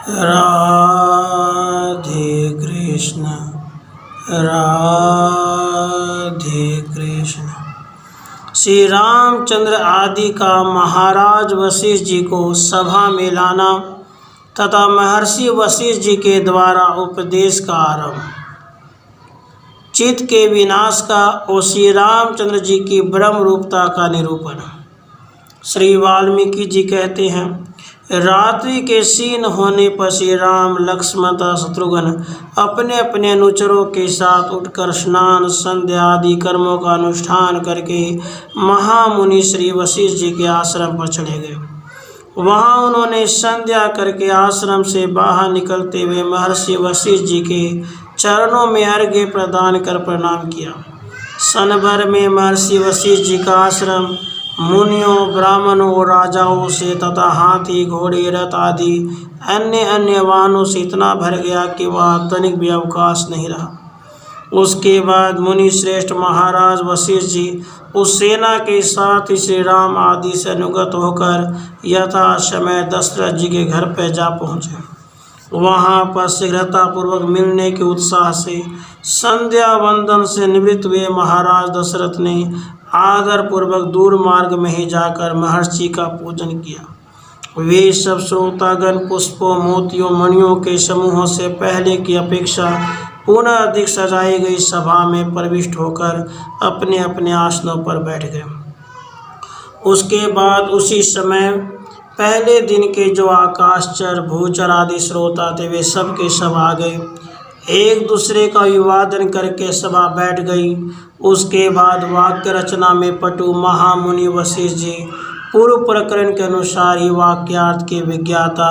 राधे कृष्ण राधे कृष्ण। श्री रामचंद्र आदि का महाराज वशिष्ठ जी को सभा में लाना तथा महर्षि वशिष्ठ जी के द्वारा उपदेश का आरंभ, चित्त के विनाश का और श्री रामचंद्र जी की ब्रह्म रूपता का निरूपण। श्री वाल्मीकि जी कहते हैं, रात्रि के क्षीण होने पर श्री राम लक्ष्मण तथा शत्रुघ्न अपने अपने अनुचरों के साथ उठकर स्नान संध्या आदि कर्मों का अनुष्ठान करके महामुनि श्री वशिष्ठ जी के आश्रम पर चले गए। वहाँ उन्होंने संध्या करके आश्रम से बाहर निकलते हुए महर्षि वशिष्ठ जी के चरणों में अर्घ्य प्रदान कर प्रणाम किया। सन भर में महर्षि वशिष्ठ जी का आश्रम मुनियों ब्राह्मणों और राजाओं से तथा हाथी घोड़े रथ आदि अन्य वाहनों से इतना भर गया कि वह तनिक भी अवकाश नहीं रहा। उसके बाद मुनि श्रेष्ठ महाराज वशिष्ठ जी उस सेना के साथ श्री राम आदि से अनुगत होकर यथा समय दशरथ जी के घर पर जा पहुँचे। वहाँ पर शीघ्रतापूर्वक मिलने के उत्साह से संध्या वंदन से निवृत्त हुए महाराज दशरथ ने आदर पूर्वक दूर मार्ग में ही जाकर महर्षि का पूजन किया। वे सब श्रोतागण पुष्पों मोतियों मणियों के समूहों से पहले की अपेक्षा पुनः अधिक सजाई गई सभा में प्रविष्ट होकर अपने अपने आसनों पर बैठ गए। उसके बाद उसी समय पहले दिन के जो आकाशचर भूचर आदि श्रोता थे वे सब के सब आ गए। एक दूसरे का अभिवादन करके सभा बैठ गई। उसके बाद वाक्य रचना में पटु महामुनि वशिष्ठ जी पूर्व प्रकरण के अनुसार ही वाक्यार्थ के विज्ञाता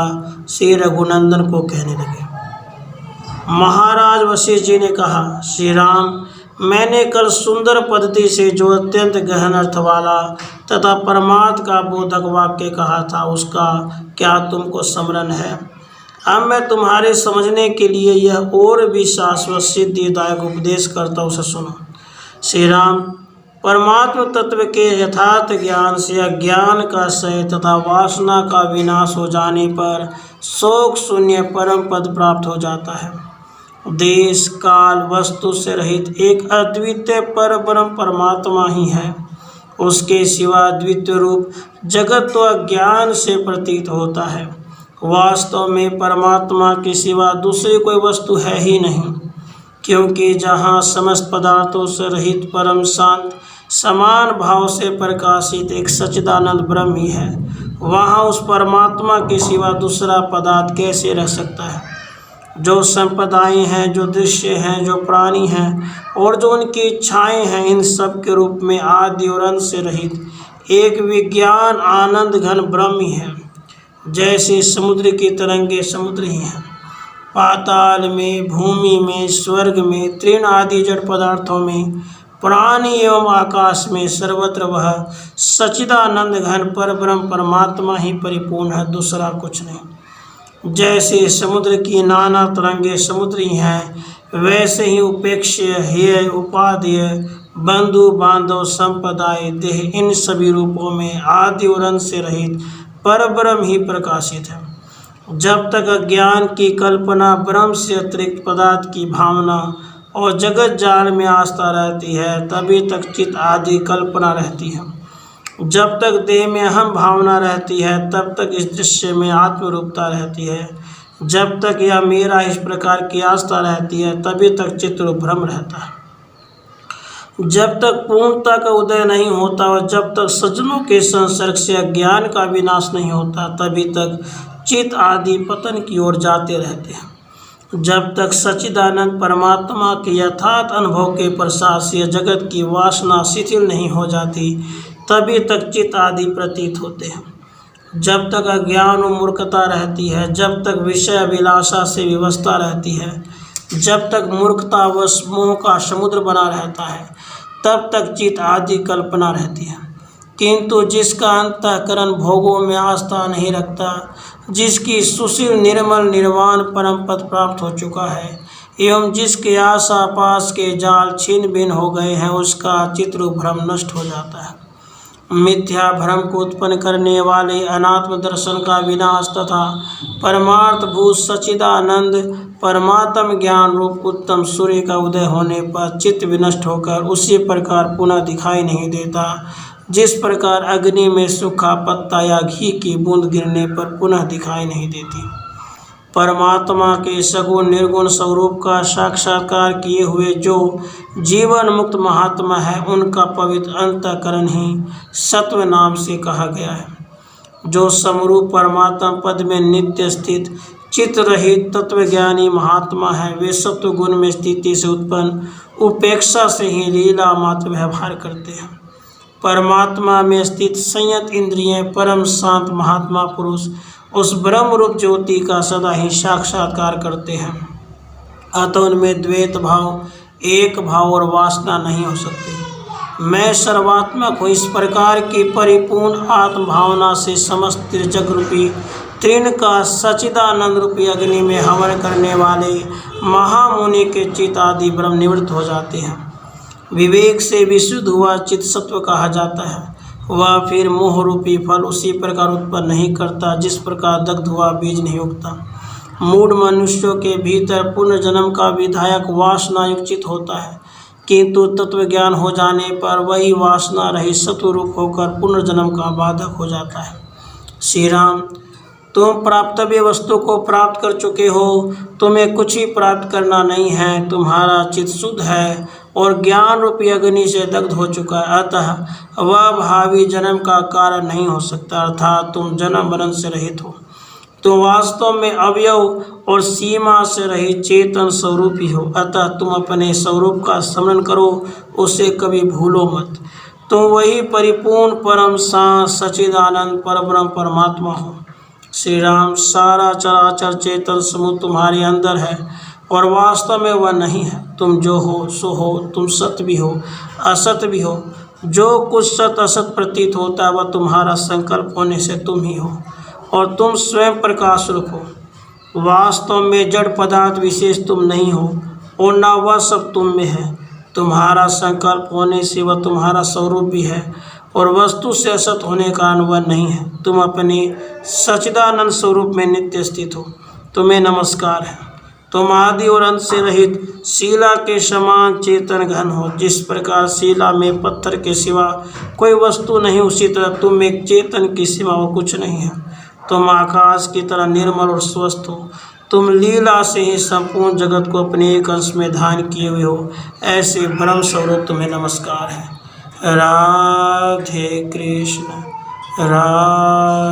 श्री रघुनंदन को कहने लगे। महाराज वशिष्ठ जी ने कहा, श्री राम, मैंने कल सुंदर पद्धति से जो अत्यंत गहन अर्थ वाला तथा परमार्थ का बोधक वाक्य कहा था उसका क्या तुमको स्मरण है? अब मैं तुम्हारे समझने के लिए यह और भी शाश्वत सिद्धिदायक उपदेश करता हूँ, उसे सुनो। श्री राम, परमात्म तत्व के यथार्थ ज्ञान से अज्ञान का क्षय तथा वासना का विनाश हो जाने पर शोक शून्य परम पद प्राप्त हो जाता है। देश काल वस्तु से रहित एक अद्वितीय परब्रह्म परमात्मा ही है। उसके सिवा द्वितीय रूप जगत तो अज्ञान से प्रतीत होता है। वास्तव में परमात्मा के सिवा दूसरी कोई वस्तु है ही नहीं, क्योंकि जहाँ समस्त पदार्थों से रहित परम शांत समान भाव से प्रकाशित एक सच्चिदानंद ब्रह्म ही है, वहाँ उस परमात्मा के सिवा दूसरा पदार्थ कैसे रह सकता है? जो संपदाएं हैं, जो दृश्य हैं, जो प्राणी हैं और जो उनकी इच्छाएं हैं, इन सब के रूप में आदि और अंत से रहित एक विज्ञान आनंद घन ब्रह्म ही है। जैसे समुद्र की तरंगे समुद्र ही हैं, पाताल में, भूमि में, स्वर्ग में, तृण आदि जड़ पदार्थों में, प्राणी एवं आकाश में, सर्वत्र वह सच्चिदानंद घन परब्रह्म परमात्मा ही परिपूर्ण है, दूसरा कुछ नहीं। जैसे समुद्र की नाना तरंगे समुद्र ही हैं, वैसे ही उपेक्षय हेय उपादेय बंधु बांधव संपदाय देह इन सभी रूपों में आदि और अंत से रहित परब्रह्म ही प्रकाशित है। जब तक अज्ञान की कल्पना ब्रह्म से अतिरिक्त पदार्थ की भावना और जगत जाल में आस्था रहती है, तभी तक चित्त आदि कल्पना रहती है। जब तक देह में अहम भावना रहती है, तब तक इस दृश्य में आत्मरूपता रहती है। जब तक यह मेरा इस प्रकार की आस्था रहती है, तभी तक चित्त भ्रम रहता है। जब तक पूर्णता का उदय नहीं होता और जब तक सज्जनों के संसर्ग से अज्ञान का विनाश नहीं होता, तभी तक चित्त आदि पतन की ओर जाते रहते हैं। जब तक सच्चिदानंद परमात्मा के यथार्थ अनुभव के प्रसाद से जगत की वासना शिथिल नहीं हो जाती, तभी तक चित्त आदि प्रतीत होते हैं। जब तक अज्ञान और मूर्खता रहती है, जब तक विषय अभिलाषा से विवशता रहती है, जब तक मूर्खता व मोह का समुद्र बना रहता है, तब तक चित्त आदि कल्पना रहती है। किंतु जिसका अंतःकरण भोगों में आस्था नहीं रखता, जिसकी सुशील निर्मल निर्वाण परम पद प्राप्त हो चुका है एवं जिसके आशा पास के जाल छिन्न भिन्न हो गए हैं, उसका चित्र भ्रम नष्ट हो जाता है। मिथ्या भ्रम को उत्पन्न करने वाले अनात्म दर्शन का विनाश तथा परमार्थ भूत सच्चिदानंद परमात्म ज्ञान रूप उत्तम सूर्य का उदय होने पर चित्त विनष्ट होकर उसी प्रकार पुनः दिखाई नहीं देता, जिस प्रकार अग्नि में सूखा पत्ता या घी की बूंद गिरने पर पुनः दिखाई नहीं देती। परमात्मा के सगुण निर्गुण स्वरूप का साक्षात्कार किए हुए जो जीवन मुक्त महात्मा है, उनका पवित्र अंतःकरण ही सत्व नाम से कहा गया है। जो समरूप परमात्मा पद में नित्य स्थित चित्त रहित तत्वज्ञानी महात्मा है, वे सत्व गुण में स्थिति से उत्पन्न उपेक्षा से ही लीला मात्र व्यवहार करते हैं। परमात्मा में स्थित संयत इंद्रियें परम शांत महात्मा पुरुष उस ब्रह्म रूप ज्योति का सदा ही साक्षात्कार करते हैं। अतः उनमें द्वैत भाव, एक भाव और वासना नहीं हो सकती। मैं सर्वात्मक हूँ, इस प्रकार की परिपूर्ण आत्म भावना से समस्त जग रूपी तृण का सच्चिदानंद रूपी अग्नि में हवन करने वाले महामुनि के चित्त आदि ब्रह्म निवृत्त हो जाते हैं। विवेक से विशुद्ध हुआ चित्त सत्व कहा जाता है। वह फिर मोह रूपी फल उसी प्रकार उत्पन्न नहीं करता जिस प्रकार दग्ध हुआ बीज नहीं उगता। मूढ़ मनुष्यों के भीतर पुनर्जन्म का विधायक वासना युक्त होता है, किंतु तत्व ज्ञान हो जाने पर वही वासना रहित सत्वरूप होकर पुनर्जन्म का बाधक हो जाता है। श्री राम, तुम प्राप्तव्य वस्तु को प्राप्त कर चुके हो, तुम्हें कुछ ही प्राप्त करना नहीं है। तुम्हारा चित्त शुद्ध है और ज्ञान रूपी अग्नि से दग्ध हो चुका है, अतः वह भावी जन्म का कारण नहीं हो सकता, अर्थात तुम जन्म मरण से रहित हो। तुम वास्तव में अवयव और सीमा से रहित चेतन स्वरूप ही हो, अतः तुम अपने स्वरूप का स्मरण करो, उसे कभी भूलो मत। तुम वही परिपूर्ण परम शांत सच्चिदानंद परब्रह्म परमात्मा हो। श्री राम, सारा चराचर चेतन समूह तुम्हारे अंदर है और वास्तव में वह नहीं है। तुम जो हो सो हो, तुम सत्य भी हो असत भी हो। जो कुछ सत असत प्रतीत होता है वह तुम्हारा संकल्प होने से तुम ही हो और तुम स्वयं प्रकाश रूप हो। वास्तव में जड़ पदार्थ विशेष तुम नहीं हो और न वह सब तुम में है। तुम्हारा संकल्प होने से वह तुम्हारा स्वरूप भी है और वस्तु से असत होने का अनुभव नहीं है। तुम अपने सच्चिदानंद स्वरूप में नित्य स्थित हो। तुम्हें नमस्कार है। तुम आदि और अंत से रहित शिला के समान चेतन घन हो। जिस प्रकार शिला में पत्थर के सिवा कोई वस्तु नहीं, उसी तरह तुम एक चेतन के सिवा और कुछ नहीं है। तुम आकाश की तरह निर्मल और स्वस्थ हो। तुम लीला से ही संपूर्ण जगत को अपने एक अंश में धारण किए हुए हो। ऐसे ब्रह्म स्वरूप तुम्हें नमस्कार है। राधे कृष्ण। राधे